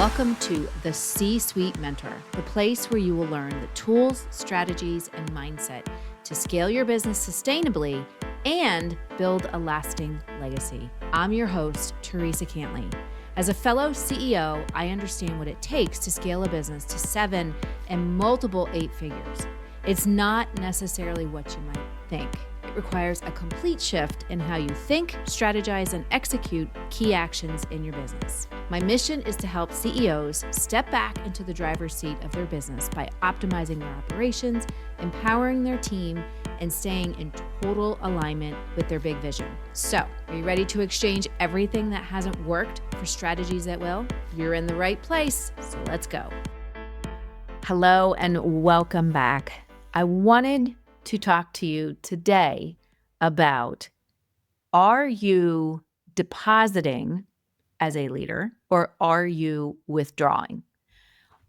Welcome to the C-Suite Mentor, the place where you will learn the tools, strategies, and mindset to scale your business sustainably and build a lasting legacy. I'm your host, Theresa Cantley. As a fellow CEO, I understand what it takes to scale a business to 7 and multiple 8 figures. It's not necessarily what you might think. It requires a complete shift in how you think, strategize, and execute key actions in your business. My mission is to help CEOs step back into the driver's seat of their business by optimizing their operations, empowering their team, and staying in total alignment with their big vision. So, are you ready to exchange everything that hasn't worked for strategies that will? You're in the right place, so let's go. Hello and welcome back. I wanted to talk to you today about, are you depositing as a leader or are you withdrawing?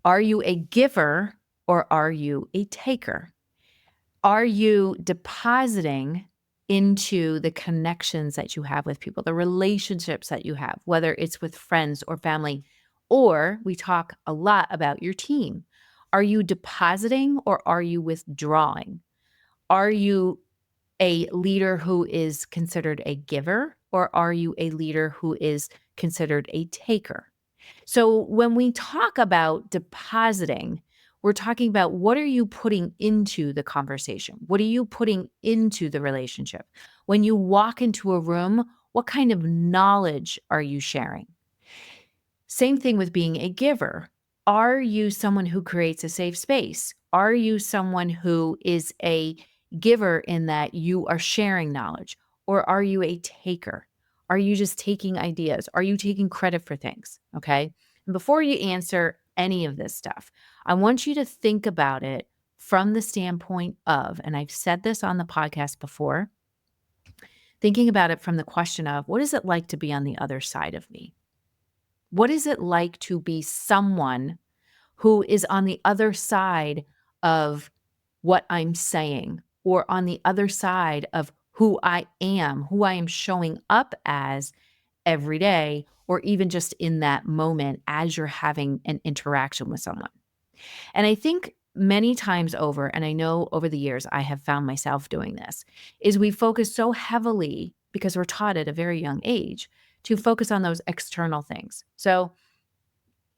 Are you a giver or are you a taker? Are you depositing into the connections that you have with people, the relationships that you have, whether it's with friends or family, or we talk a lot about your team. Are you depositing or are you withdrawing? Are you a leader who is considered a giver or are you a leader who is considered a taker? So when we talk about depositing, we're talking about what are you putting into the conversation? What are you putting into the relationship? When you walk into a room, what kind of knowledge are you sharing? Same thing with being a giver. Are you someone who creates a safe space? Are you someone who is a giver in that you are sharing knowledge? Or are you a taker? Are you just taking ideas? Are you taking credit for things? Okay. And before you answer any of this stuff, I want you to think about it from the standpoint of, and I've said this on the podcast before, thinking about it from the question of, what is it like to be on the other side of me? What is it like to be someone who is on the other side of what I'm saying, or on the other side of who I am showing up as every day, or even just in that moment as you're having an interaction with someone? And I think many times over, and I know over the years I have found myself doing this, is we focus so heavily, because we're taught at a very young age, to focus on those external things. So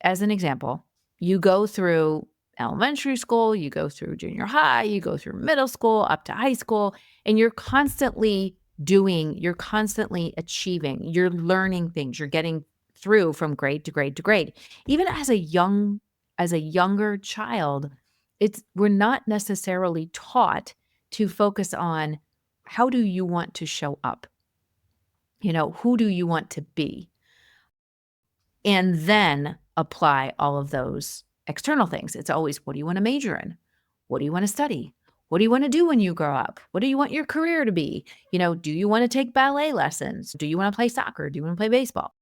as an example, you go through elementary school, you go through junior high, you go through middle school, up to high school, and you're constantly doing, you're constantly achieving, you're learning things, you're getting through from grade to grade to grade. Even as a younger child, we're not necessarily taught to focus on how do you want to show up? Who do you want to be? And then apply all of those external things. It's always, what do you want to major in? What do you want to study? What do you want to do when you grow up? What do you want your career to be? Do you want to take ballet lessons? Do you want to play soccer? Do you want to play baseball?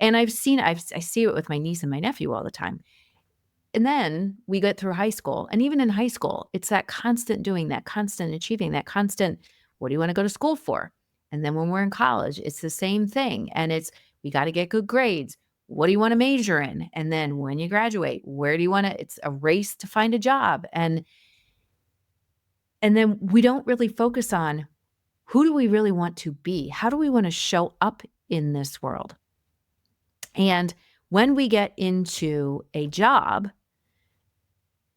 And I see it with my niece and my nephew all the time. And then we get through high school. And even in high school, it's that constant doing, that constant achieving, that constant, what do you want to go to school for? And then when we're in college, it's the same thing. And we got to get good grades. What do you want to major in? And then when you graduate, where do you want to, it's a race to find a job. And then we don't really focus on, who do we really want to be? How do we want to show up in this world? And when we get into a job,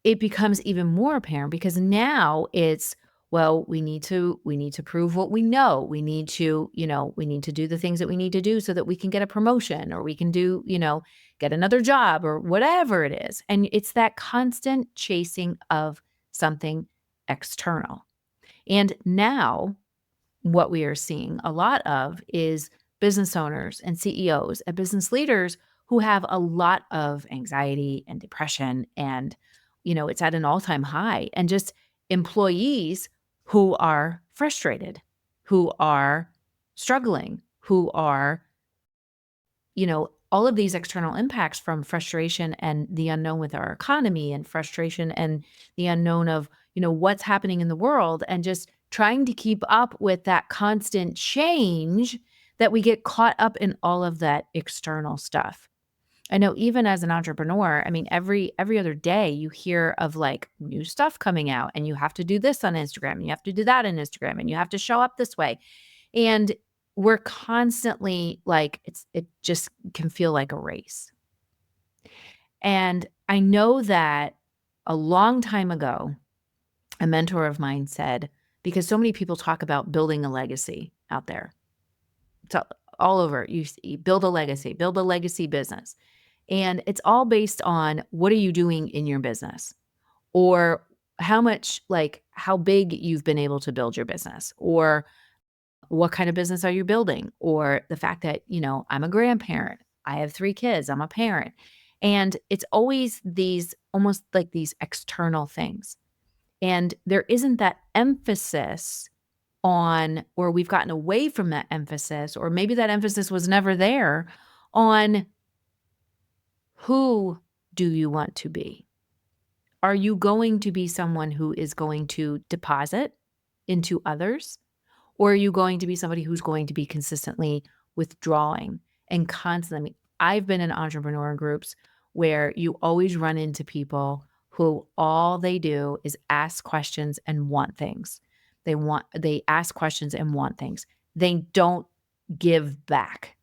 it becomes even more apparent, because now it's, well, we need to prove what we know. We need to do the things that we need to do so that we can get a promotion, or we can do, get another job, or whatever it is. And it's that constant chasing of something external. And now what we are seeing a lot of is business owners and CEOs and business leaders who have a lot of anxiety and depression, and it's at an all-time high, and just employees who are frustrated, who are struggling, who are, all of these external impacts from frustration and the unknown with our economy, and frustration and the unknown of, what's happening in the world, and just trying to keep up with that constant change, that we get caught up in all of that external stuff. I know even as an entrepreneur, I mean, every other day you hear of like new stuff coming out and you have to do this on Instagram and you have to do that on Instagram and you have to show up this way. And we're constantly like, it just can feel like a race. And I know that a long time ago, a mentor of mine said, because so many people talk about building a legacy out there. It's all over. You see, build a legacy business. And it's all based on what are you doing in your business or how much, like how big you've been able to build your business or what kind of business are you building? Or the fact that, I'm a grandparent, I have 3 kids, I'm a parent. And it's always these almost like these external things. And there isn't that emphasis on, or we've gotten away from that emphasis, or maybe that emphasis was never there on who do you want to be? Are you going to be someone who is going to deposit into others? Or are you going to be somebody who's going to be consistently withdrawing and constantly? I've been in entrepreneur groups where you always run into people who all they do is ask questions and want things. They ask questions and want things. They don't give back.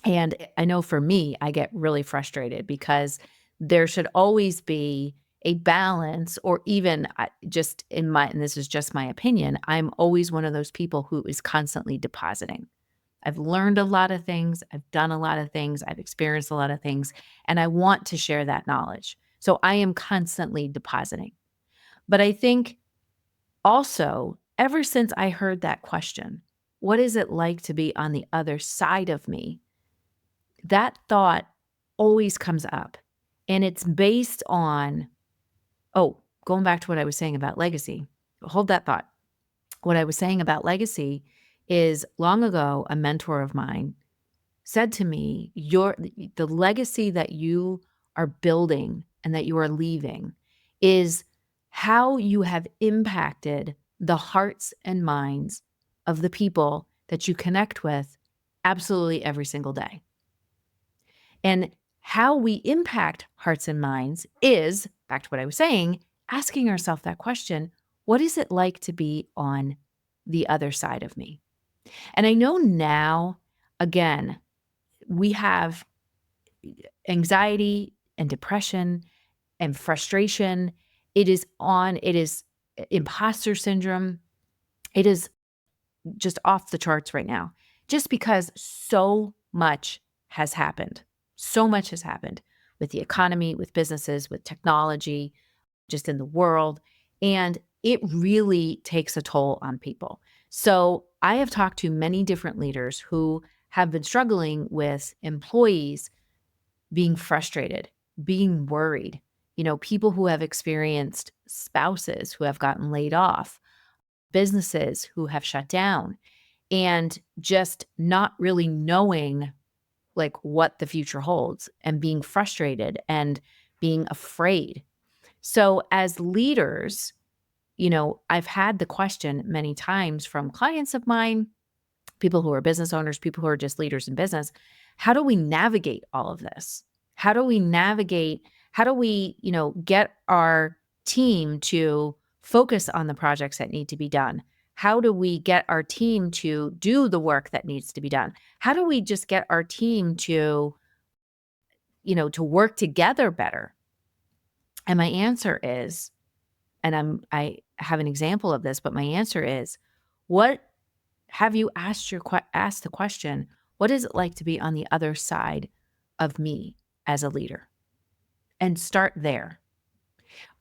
And I know for me, I get really frustrated because there should always be a balance, or even just and this is just my opinion, I'm always one of those people who is constantly depositing. I've learned a lot of things, I've done a lot of things, I've experienced a lot of things, and I want to share that knowledge. So I am constantly depositing. But I think also, ever since I heard that question, what is it like to be on the other side of me? That thought always comes up, and it's based on, going back to what I was saying about legacy. Hold that thought. What I was saying about legacy is long ago, a mentor of mine said to me, the legacy that you are building and that you are leaving is how you have impacted the hearts and minds of the people that you connect with absolutely every single day. And how we impact hearts and minds is, back to what I was saying, asking ourselves that question, what is it like to be on the other side of me? And I know now, again, we have anxiety and depression and frustration. It is imposter syndrome. It is just off the charts right now, just because so much has happened. So much has happened with the economy, with businesses, with technology, just in the world. And it really takes a toll on people. So I have talked to many different leaders who have been struggling with employees being frustrated, being worried, people who have experienced spouses who have gotten laid off, businesses who have shut down, and just not really knowing like what the future holds and being frustrated and being afraid. So as leaders, I've had the question many times from clients of mine, people who are business owners, people who are just leaders in business. How do we navigate all of this? How do we get our team to focus on the projects that need to be done? How do we get our team to do the work that needs to be done? How do we just get our team to, to work together better? And my answer is, and I have an example of this, but my answer is, what have you asked the question, what is it like to be on the other side of me as a leader? And start there.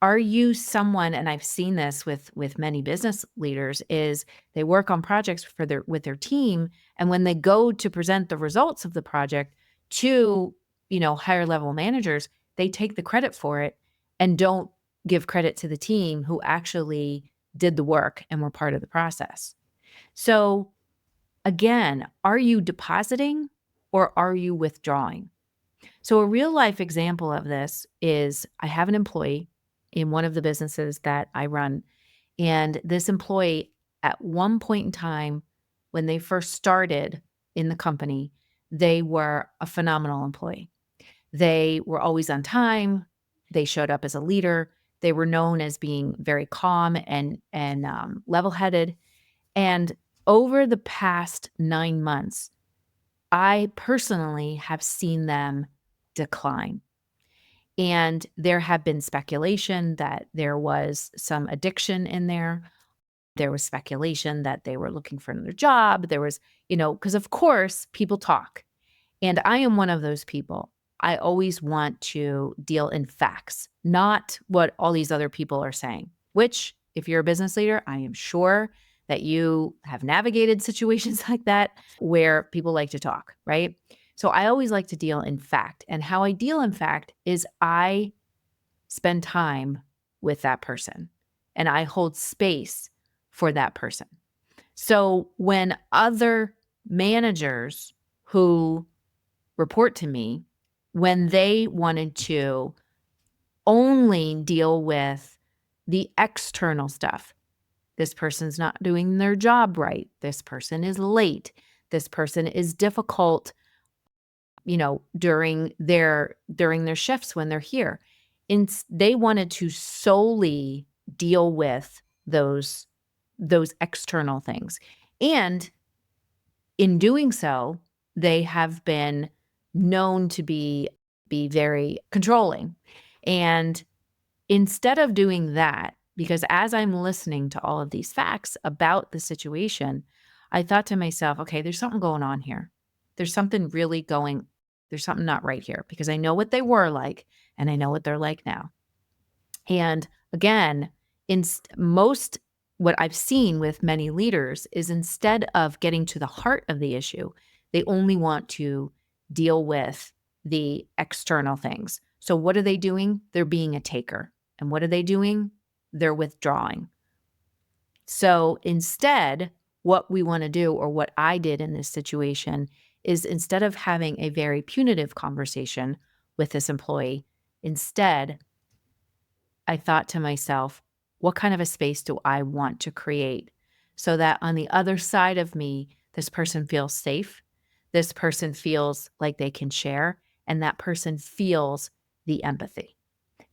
Are you someone, and I've seen this with many business leaders, is they work on projects with their team, and when they go to present the results of the project to, higher level managers, they take the credit for it and don't give credit to the team who actually did the work and were part of the process. So again, are you depositing or are you withdrawing? So a real life example of this is I have an employee in one of the businesses that I run. And this employee, at one point in time, when they first started in the company, they were a phenomenal employee. They were always on time. They showed up as a leader. They were known as being very calm and level-headed. And over the past 9 months, I personally have seen them decline. And there have been speculation that there was some addiction in there. There was speculation that they were looking for another job. There was, because of course people talk. And I am one of those people. I always want to deal in facts, not what all these other people are saying, which, if you're a business leader, I am sure that you have navigated situations like that where people like to talk, right? So I always like to deal in fact. And how I deal in fact is I spend time with that person and I hold space for that person. So when other managers who report to me, when they wanted to only deal with the external stuff, this person's not doing their job right, this person is late, this person is difficult, during their shifts when they're here. They wanted to solely deal with those external things. And in doing so, they have been known to be very controlling. And instead of doing that, because as I'm listening to all of these facts about the situation, I thought to myself, okay, there's something going on here. There's something there's something not right here, because I know what they were like and I know what they're like now. And again, what I've seen with many leaders is, instead of getting to the heart of the issue, they only want to deal with the external things. So what are they doing? They're being a taker. And what are they doing? They're withdrawing. So instead, what we want to do, or what I did in this situation, is, instead of having a very punitive conversation with this employee, instead, I thought to myself, what kind of a space do I want to create so that on the other side of me, this person feels safe, this person feels like they can share, and that person feels the empathy.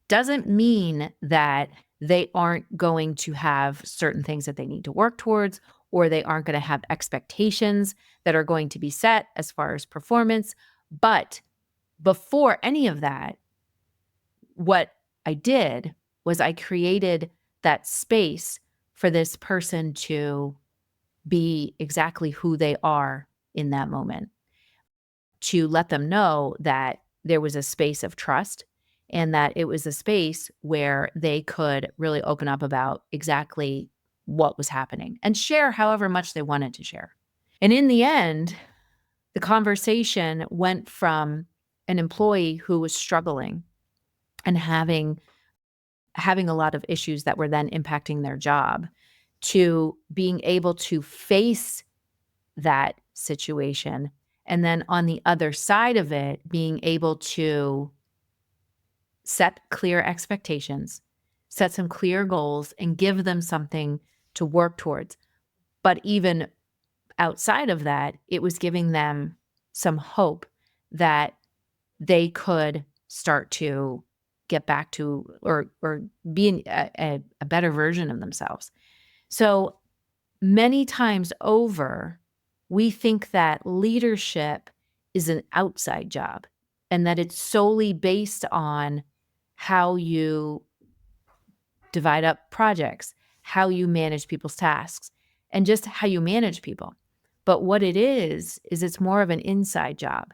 Doesn't mean that they aren't going to have certain things that they need to work towards, or they aren't going to have expectations that are going to be set as far as performance. But before any of that, what I did was I created that space for this person to be exactly who they are in that moment, to let them know that there was a space of trust and that it was a space where they could really open up about exactly what was happening and share however much they wanted to share. And in the end, the conversation went from an employee who was struggling and having a lot of issues that were then impacting their job, to being able to face that situation. And then on the other side of it, being able to set clear expectations, set some clear goals, and give them something to work towards. But even outside of that, it was giving them some hope that they could start to get back to, or be a better version of themselves. So many times over, we think that leadership is an outside job and that it's solely based on how you divide up projects, how you manage people's tasks, and just how you manage people. But what it is it's more of an inside job.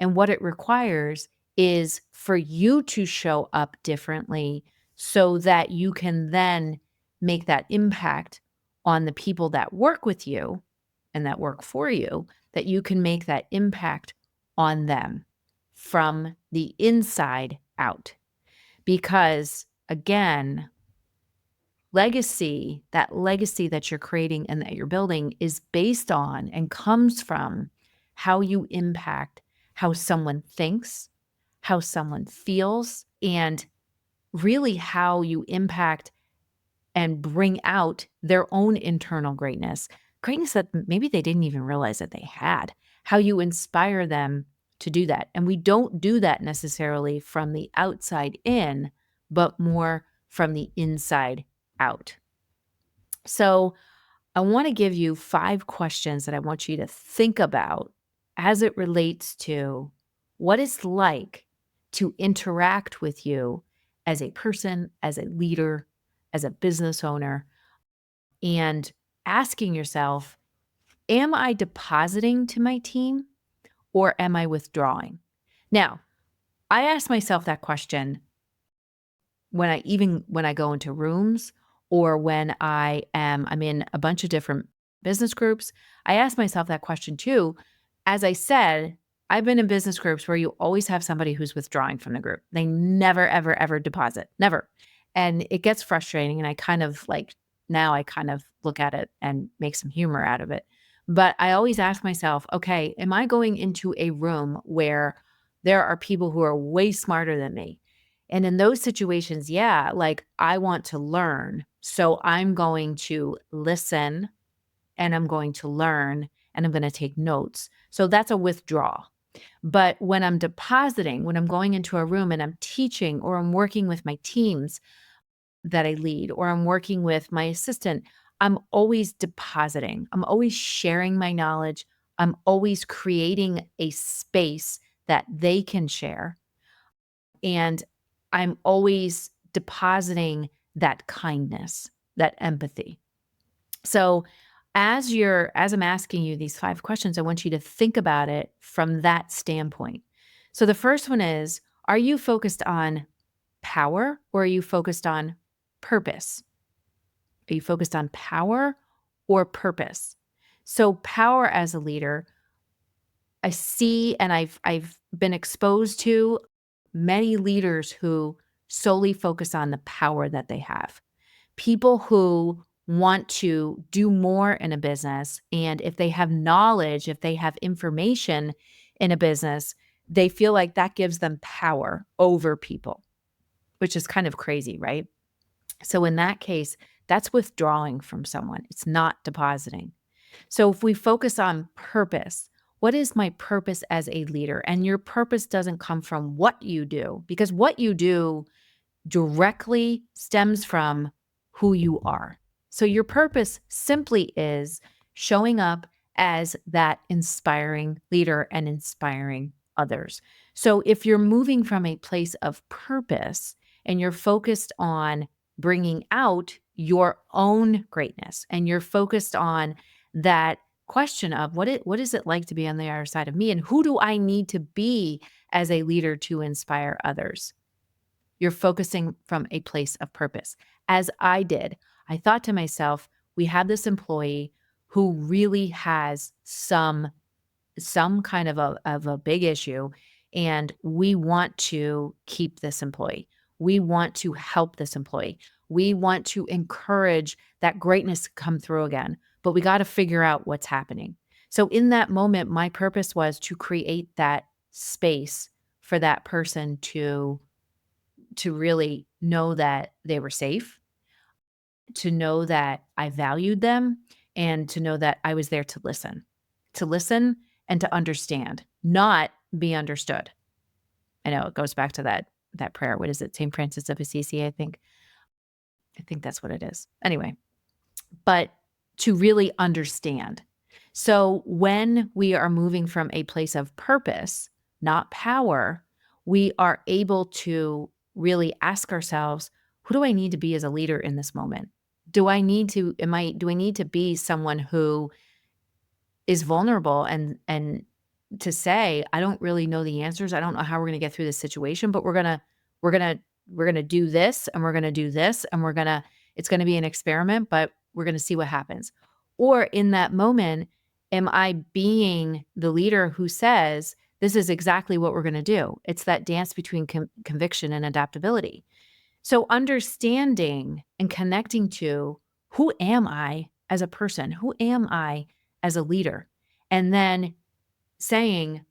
And what it requires is for you to show up differently so that you can then make that impact on the people that work with you and that work for you, that you can make that impact on them from the inside out. Because again, that legacy that you're creating and that you're building is based on and comes from how you impact how someone thinks, how someone feels, and really how you impact and bring out their own internal greatness that maybe they didn't even realize that they had, how you inspire them to do that. And we don't do that necessarily from the outside in, but more from the inside out. So I want to give you 5 questions that I want you to think about as it relates to what it's like to interact with you as a person, as a leader, as a business owner, and asking yourself, am I depositing to my team or am I withdrawing? Now, I ask myself that question when I go into rooms or when I'm in a bunch of different business groups. I ask myself that question too. As I said, I've been in business groups where you always have somebody who's withdrawing from the group. They never, ever, ever deposit, never. And it gets frustrating. And now I kind of look at it and make some humor out of it. But I always ask myself, okay, am I going into a room where there are people who are way smarter than me? And in those situations, yeah, like I want to learn. So I'm going to listen and I'm going to learn and I'm going to take notes. So that's a withdrawal. But when I'm depositing, when I'm going into a room and I'm teaching or I'm working with my teams that I lead or I'm working with my assistant, I'm always depositing. I'm always sharing my knowledge. I'm always creating a space that they can share. And I'm always depositing that kindness, that empathy. So as I'm asking you these 5 questions, I want you to think about it from that standpoint. So the first one is, are you focused on power or are you focused on purpose? Are you focused on power or purpose? So power as a leader, I see and I've been exposed to many leaders who solely focus on the power that they have. People who want to do more in a business, and if they have knowledge, if they have information in a business, they feel like that gives them power over people, which is kind of crazy, right? So in that case, that's withdrawing from someone. It's not depositing. So if we focus on purpose, what is my purpose as a leader? And your purpose doesn't come from what you do, because what you do directly stems from who you are. So your purpose simply is showing up as that inspiring leader and inspiring others. So if you're moving from a place of purpose and you're focused on bringing out your own greatness and you're focused on that question of what is it like to be on the other side of me and who do I need to be as a leader to inspire others? You're focusing from a place of purpose. As I did, I thought to myself, we have this employee who really has some kind of a big issue, and we want to keep this employee. We want to help this employee. We want to encourage that greatness to come through again, but we got to figure out what's happening. So in that moment, my purpose was to create that space for that person to really know that they were safe, to know that I valued them, and to know that I was there to listen and to understand, not be understood. I know it goes back to that prayer. What is it? St. Francis of Assisi, I think. I think that's what it is. Anyway, but to really understand. So when we are moving from a place of purpose, not power, we are able to really ask ourselves, who do I need to be as a leader in this moment? Do I need to be someone who is vulnerable and to say, I don't really know the answers. I don't know how we're going to get through this situation, but we're going to do this and we're going to do this and it's going to be an experiment, but we're going to see what happens. Or in that moment, am I being the leader who says, this is exactly what we're going to do? It's that dance between conviction and adaptability. So understanding and connecting to, who am I as a person? Who am I as a leader? And then saying,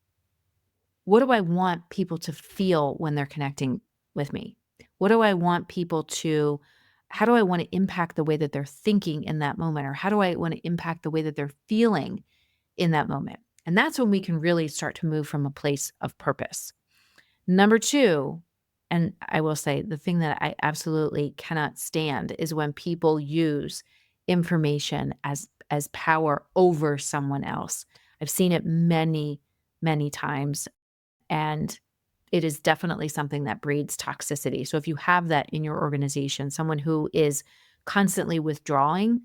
what do I want people to feel when they're connecting with me? What do I want people to, how do I want to impact the way that they're thinking in that moment? Or how do I want to impact the way that they're feeling in that moment? And that's when we can really start to move from a place of purpose. Number two, and I will say the thing that I absolutely cannot stand is when people use information as power over someone else. I've seen it many, many times, and it is definitely something that breeds toxicity. So if you have that in your organization, someone who is constantly withdrawing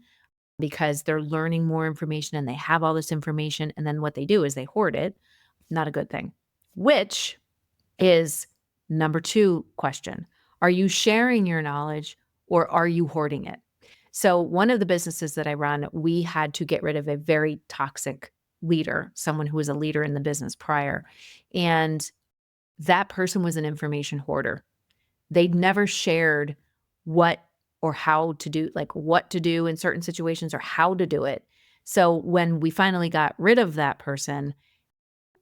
because they're learning more information and they have all this information, and then what they do is they hoard it, not a good thing. Which is number two question. Are you sharing your knowledge or are you hoarding it? So one of the businesses that I run, we had to get rid of a very toxic leader, someone who was a leader in the business prior. And that person was an information hoarder. They'd never shared what or how to do, like what to do in certain situations or how to do it. So when we finally got rid of that person,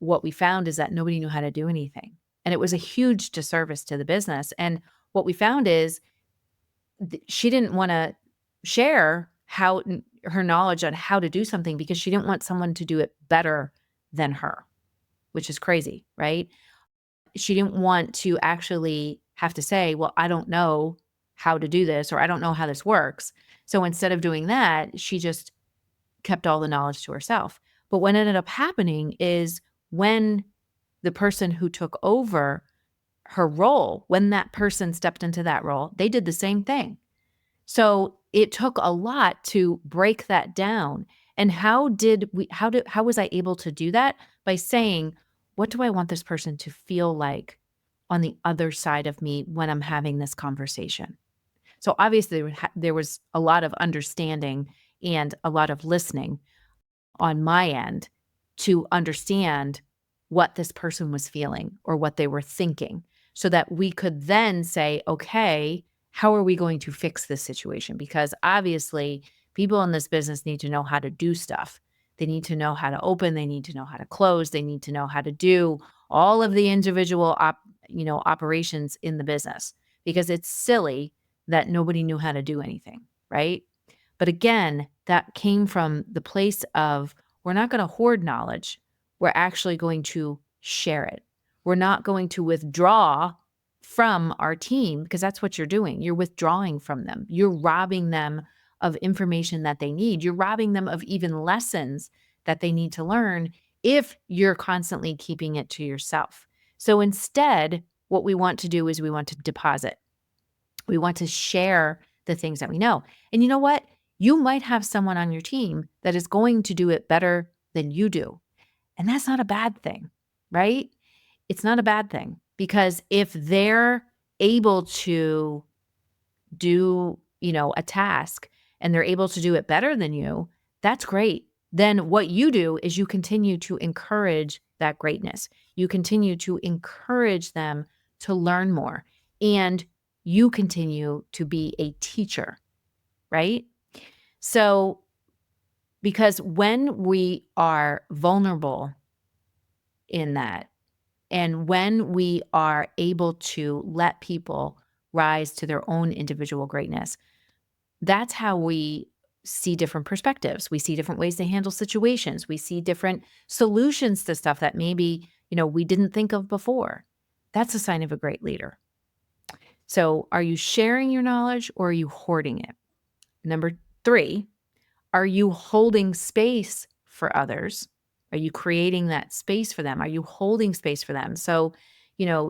what we found is that nobody knew how to do anything. And it was a huge disservice to the business. And what we found is she didn't want to share her knowledge on how to do something because she didn't want someone to do it better than her, which is crazy, right? She didn't want to actually have to say, well, I don't know how to do this, or I don't know how this works. So instead of doing that, she just kept all the knowledge to herself. But what ended up happening is when the person who took over her role, when that person stepped into that role, they did the same thing. So it took a lot to break that down. And how was I able to do that? By saying, what do I want this person to feel like on the other side of me when I'm having this conversation? So obviously there was a lot of understanding and a lot of listening on my end to understand what this person was feeling or what they were thinking so that we could then say, okay, how are we going to fix this situation? Because obviously people in this business need to know how to do stuff. They need to know how to open, they need to know how to close, they need to know how to do all of the individual operations in the business, because it's silly that nobody knew how to do anything, right? But again, that came from the place of, we're not going to hoard knowledge. We're actually going to share it. We're not going to withdraw from our team, because that's what you're doing. You're withdrawing from them. You're robbing them of information that they need. You're robbing them of even lessons that they need to learn if you're constantly keeping it to yourself. So instead, what we want to do is we want to deposit. We want to share the things that we know. And you know what? You might have someone on your team that is going to do it better than you do. And that's not a bad thing, right? It's not a bad thing, because if they're able to do, a task and they're able to do it better than you, that's great. Then what you do is you continue to encourage that greatness. You continue to encourage them to learn more, and you continue to be a teacher, right? So, because when we are vulnerable in that, and when we are able to let people rise to their own individual greatness, that's how we see different perspectives. We see different ways to handle situations. We see different solutions to stuff that maybe, we didn't think of before. That's a sign of a great leader. So, are you sharing your knowledge or are you hoarding it? Number 3, are you holding space for others? Are you creating that space for them? Are you holding space for them? So,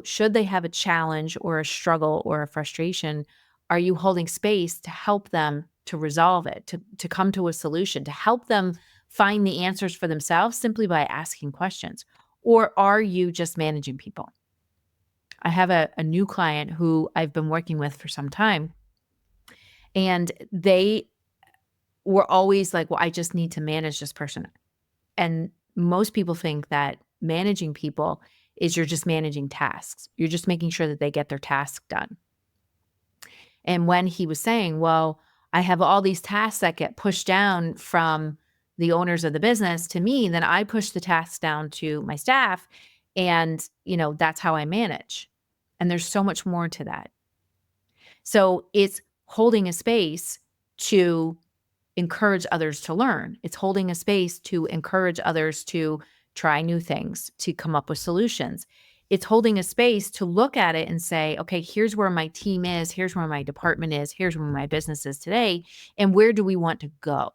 should they have a challenge or a struggle or a frustration, are you holding space to help them to resolve it, to come to a solution, to help them find the answers for themselves simply by asking questions? Or are you just managing people? I have a new client who I've been working with for some time, and they were always like, well, I just need to manage this person. And most people think that managing people is you're just managing tasks. You're just making sure that they get their task done. And when he was saying, well, I have all these tasks that get pushed down from the owners of the business to me, then I push the tasks down to my staff. And, that's how I manage. And there's so much more to that. So it's holding a space to encourage others to learn. It's holding a space to encourage others to try new things, to come up with solutions. It's holding a space to look at it and say, okay, here's where my team is, here's where my department is, here's where my business is today, and where do we want to go?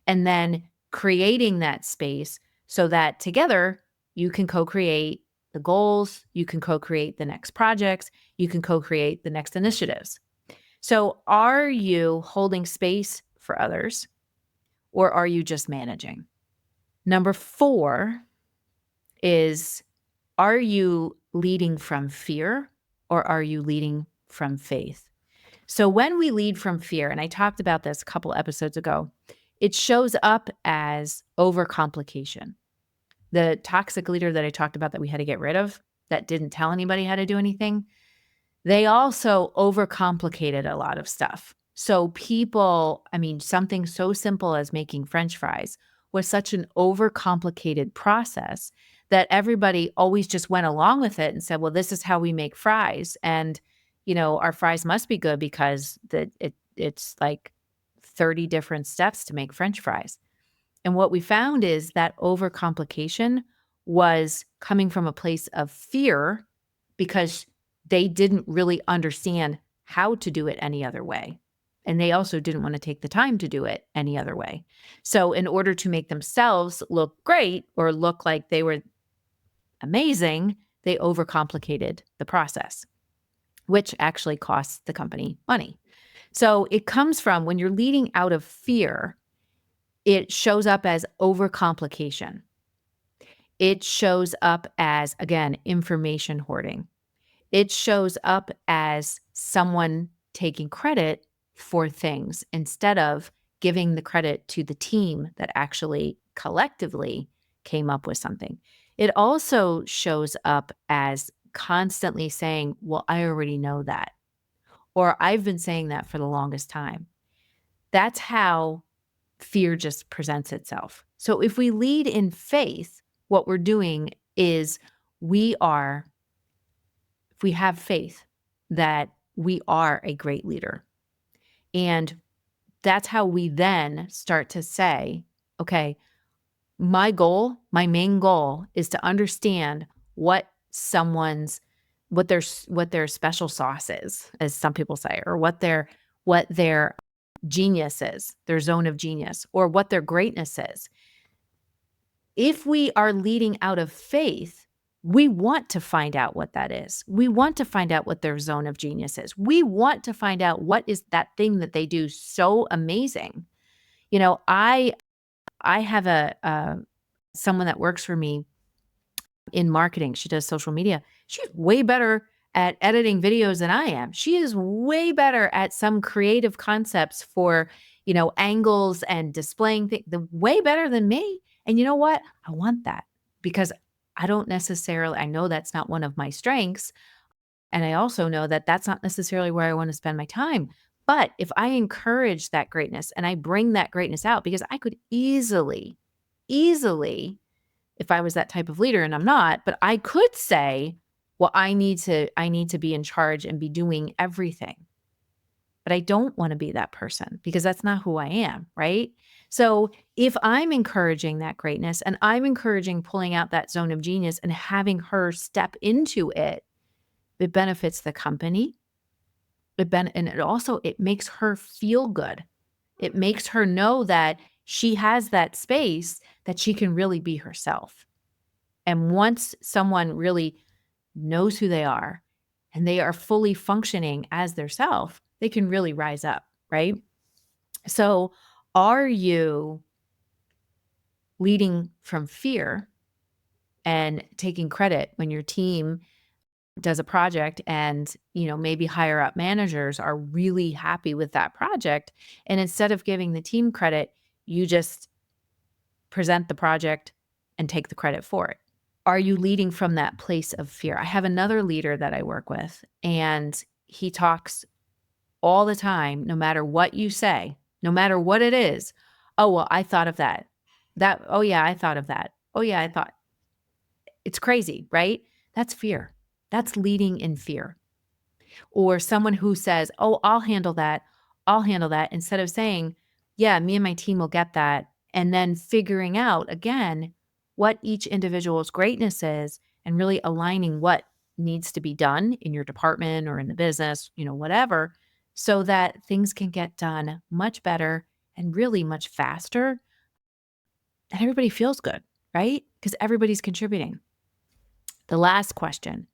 And then creating that space so that together you can co-create the goals, you can co-create the next projects, you can co-create the next initiatives. So are you holding space for others, or are you just managing? Number 4 is, are you leading from fear, or are you leading from faith? So when we lead from fear, and I talked about this a couple episodes ago, it shows up as overcomplication. The toxic leader that I talked about that we had to get rid of, that didn't tell anybody how to do anything, they also overcomplicated a lot of stuff. So people, something so simple as making French fries was such an overcomplicated process that everybody always just went along with it and said, well, this is how we make fries. And, our fries must be good because it's like 30 different steps to make French fries. And what we found is that overcomplication was coming from a place of fear because they didn't really understand how to do it any other way. And they also didn't want to take the time to do it any other way. So in order to make themselves look great or look like they were amazing, they overcomplicated the process, which actually costs the company money. So it comes from, when you're leading out of fear, it shows up as overcomplication. It shows up as, again, information hoarding. It shows up as someone taking credit for things instead of giving the credit to the team that actually collectively came up with something. It also shows up as constantly saying, well, I already know that, or I've been saying that for the longest time. That's how fear just presents itself. So if we lead in faith, what we're doing is if we have faith that we are a great leader. And that's how we then start to say, okay, my main goal is to understand what their special sauce is, as some people say, or what their genius is, their zone of genius, or what their greatness is. If we are leading out of faith, we want to find out what that is. We want to find out what their zone of genius is. We want to find out what is that thing that they do so amazing. I have someone that works for me in marketing. She does social media. She's way better at editing videos than I am. She is way better at some creative concepts for, angles and displaying things, way better than me. And you know what? I want that because I know that's not one of my strengths. And I also know that that's not necessarily where I want to spend my time. But if I encourage that greatness and I bring that greatness out, because I could easily, if I was that type of leader, and I'm not, but I could say, well, I need to be in charge and be doing everything. But I don't want to be that person because that's not who I am, right? So if I'm encouraging that greatness and I'm encouraging pulling out that zone of genius and having her step into it, it benefits the company. It makes her feel good. It makes her know that she has that space that she can really be herself. And once someone really knows who they are and they are fully functioning as their self, they can really rise up, right? So are you leading from fear and taking credit when your team does a project and, maybe higher up managers are really happy with that project, and instead of giving the team credit, you just present the project and take the credit for it? Are you leading from that place of fear? I have another leader that I work with, and he talks all the time, no matter what you say, no matter what it is. Oh, well, I thought of that. Oh yeah, I thought of that. Oh yeah, I thought. It's crazy, right? That's fear. That's leading in fear. Or someone who says, oh, I'll handle that. Instead of saying, yeah, me and my team will get that. And then figuring out again, what each individual's greatness is and really aligning what needs to be done in your department or in the business, whatever, so that things can get done much better and really much faster and everybody feels good, right? Because everybody's contributing. The last question,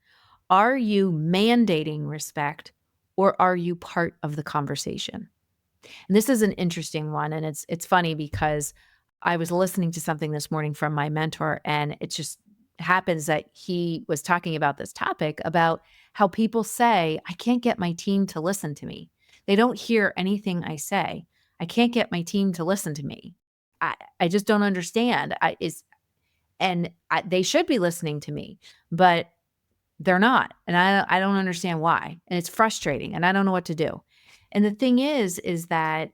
are you mandating respect or are you part of the conversation? And this is an interesting one. And it's funny because I was listening to something this morning from my mentor, and it just happens that he was talking about this topic about how people say, I can't get my team to listen to me. They don't hear anything I say. I can't get my team to listen to me. I just don't understand. They should be listening to me, but they're not. And I don't understand why. And it's frustrating and I don't know what to do. And the thing is that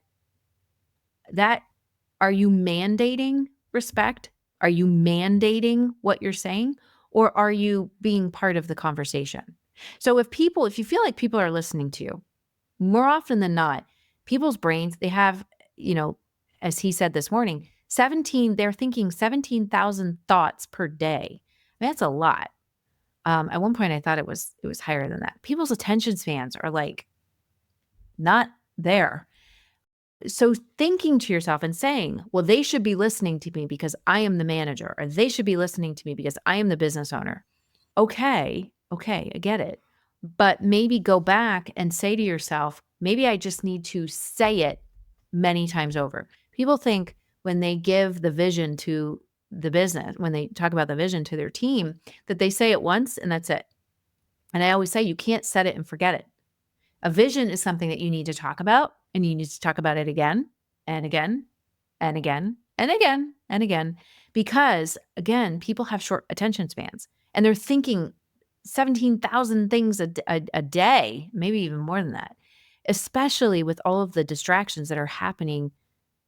are you mandating respect? Are you mandating what you're saying? Or are you being part of the conversation? So if you feel like people are listening to you, more often than not, people's brains, they have, you know, as he said this morning, they're thinking 17,000 thoughts per day. I mean, that's a lot. At one point I thought it was higher than that. People's attention spans are like not there. So thinking to yourself and saying, well, they should be listening to me because I am the manager, or they should be listening to me because I am the business owner. Okay, I get it. But maybe go back and say to yourself, maybe I just need to say it many times over. People think when they give the vision to the business, when they talk about the vision to their team, that they say it once and that's it. And I always say you can't set it and forget it. A vision is something that you need to talk about, and you need to talk about it again and again and again and again and again, because again, people have short attention spans and they're thinking 17,000 things a day, maybe even more than that, especially with all of the distractions that are happening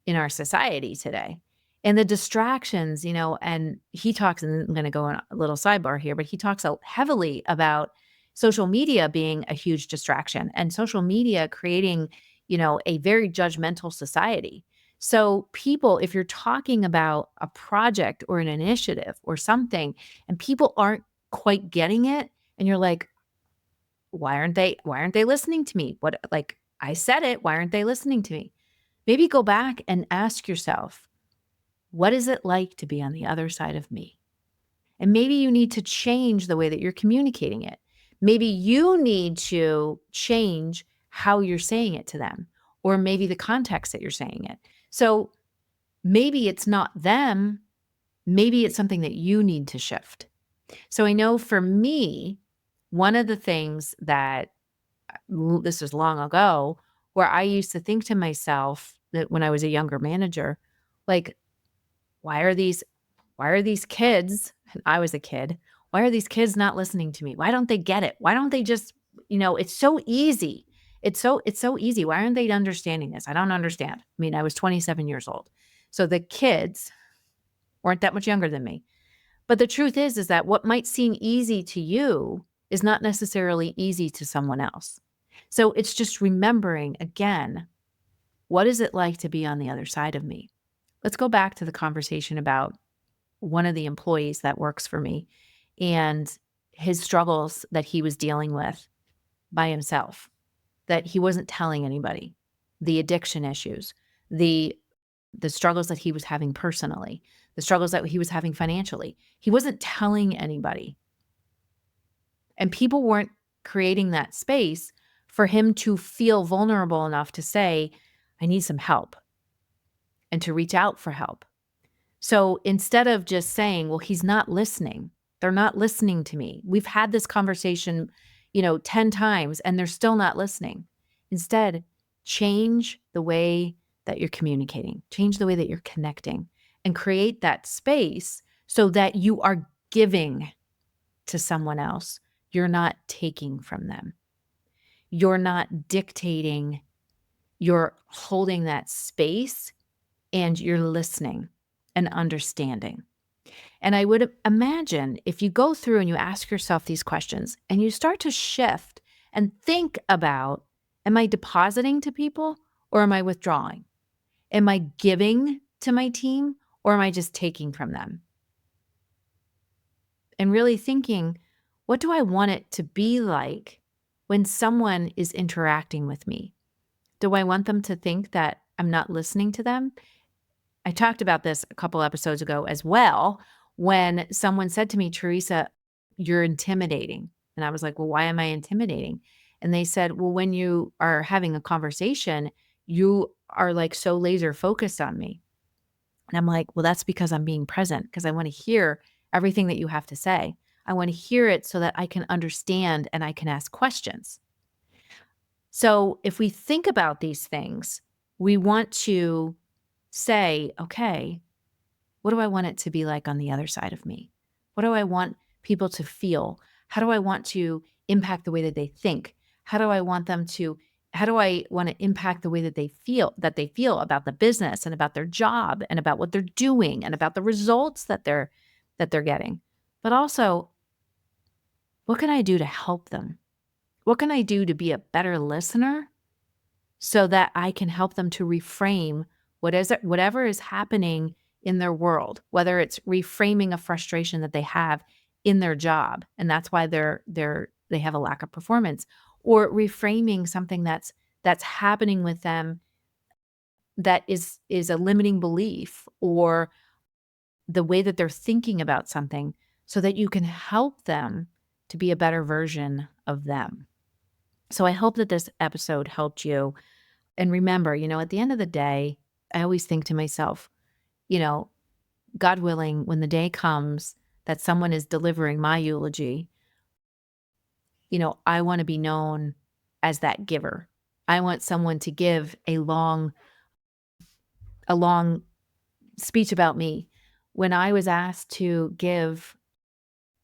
in our society today. And the distractions, and he talks, and I'm going to go on a little sidebar here, but he talks heavily about social media being a huge distraction and social media creating, a very judgmental society. So people, if you're talking about a project or an initiative or something and people aren't quite getting it and you're like, why aren't they listening to me? What, like I said it, why aren't they listening to me? Maybe go back and ask yourself, what is it like to be on the other side of me? And maybe you need to change the way that you're communicating it. Maybe you need to change how you're saying it to them, or maybe the context that you're saying it. So maybe it's not them. Maybe it's something that you need to shift. So I know for me, one of the things that this was long ago, where I used to think to myself that when I was a younger manager, like, why are these kids, and I was a kid, why are these kids not listening to me? Why don't they get it? Why don't they just, it's so easy. It's so easy. Why aren't they understanding this? I don't understand. I mean, I was 27 years old. So the kids weren't that much younger than me. But the truth is that what might seem easy to you is not necessarily easy to someone else. So it's just remembering again, what is it like to be on the other side of me? Let's go back to the conversation about one of the employees that works for me and his struggles that he was dealing with by himself, that he wasn't telling anybody, the addiction issues, the struggles that he was having personally, the struggles that he was having financially. He wasn't telling anybody. And people weren't creating that space for him to feel vulnerable enough to say, I need some help, and to reach out for help. So instead of just saying, well, he's not listening, they're not listening to me. We've had this conversation, 10 times and they're still not listening. Instead, change the way that you're communicating, change the way that you're connecting, and create that space so that you are giving to someone else. You're not taking from them. You're not dictating. You're holding that space and you're listening and understanding. And I would imagine if you go through and you ask yourself these questions and you start to shift and think about, am I depositing to people or am I withdrawing? Am I giving to my team or am I just taking from them? and really thinking, what do I want it to be like when someone is interacting with me? Do I want them to think that I'm not listening to them? I talked about this a couple episodes ago as well, when someone said to me, Theresa, you're intimidating. And I was like, well, why am I intimidating? And they said, well, when you are having a conversation, you are like so laser focused on me. And I'm like, well, that's because I'm being present, because I want to hear everything that you have to say. I want to hear it so that I can understand and I can ask questions. So if we think about these things, we want to say, okay, what do I want it to be like on the other side of me? What do I want people to feel? How do I want to impact the way that they think? How do I want to impact the way that they feel about the business and about their job and about what they're doing and about the results that they're getting? But also, what can I do to help them? What can I do to be a better listener so that I can help them to reframe whatever is happening in their world, whether it's reframing a frustration that they have in their job, and that's why they have a lack of performance, or reframing something that's happening with them that is a limiting belief, or the way that they're thinking about something, so that you can help them to be a better version of them. So I hope that this episode helped you. And remember, at the end of the day, I always think to myself, God willing, when the day comes that someone is delivering my eulogy, I want to be known as that giver. I want someone to give a long speech about me. When I was asked to give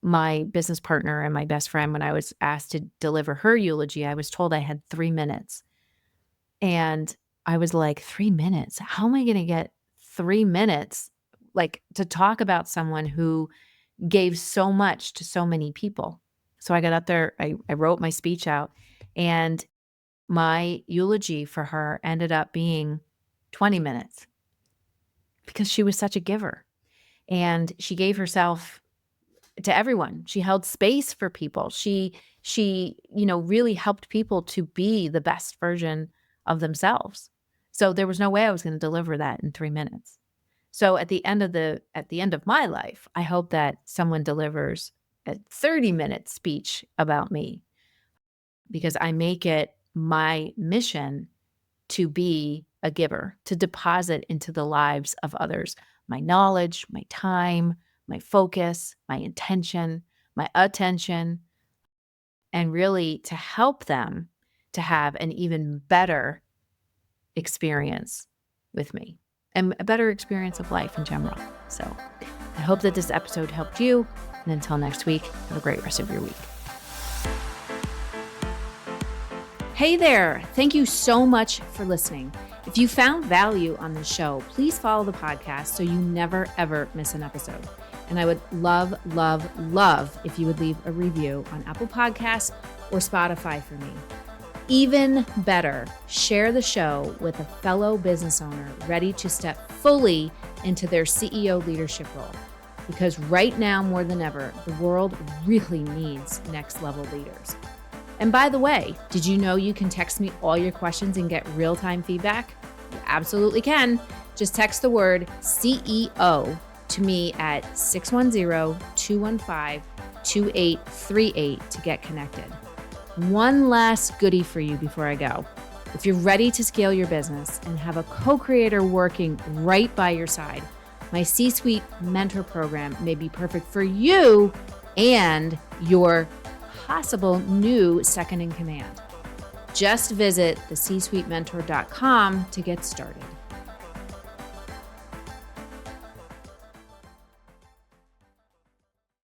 my business partner and my best friend, when I was asked to deliver her eulogy, I was told I had 3 minutes. And I was like, 3 minutes? How am I going to get 3 minutes to talk about someone who gave so much to so many people? So I got up there, I wrote my speech out, and my eulogy for her ended up being 20 minutes because she was such a giver. And she gave herself to everyone. She held space for people. She really helped people to be the best version of themselves. So there was no way I was going to deliver that in 3 minutes. So at the end of my life, I hope that someone delivers a 30-minute speech about me, because I make it my mission to be a giver, to deposit into the lives of others my knowledge, my time, my focus, my intention, my attention, and really to help them to have an even better experience with me and a better experience of life in general. So I hope that this episode helped you. And until next week, have a great rest of your week. Hey there. Thank you so much for listening. If you found value on this show, please follow the podcast so you never, ever miss an episode. And I would love, love, love if you would leave a review on Apple Podcasts or Spotify for me. Even better, share the show with a fellow business owner ready to step fully into their CEO leadership role. Because right now, more than ever, the world really needs next level leaders. And by the way, did you know you can text me all your questions and get real-time feedback? You absolutely can. Just text the word CEO to me at 610-215-2838 to get connected. One last goodie for you before I go. If you're ready to scale your business and have a co-creator working right by your side, my C-Suite Mentor Program may be perfect for you and your possible new second in command. Just visit thecsuitementor.com to get started.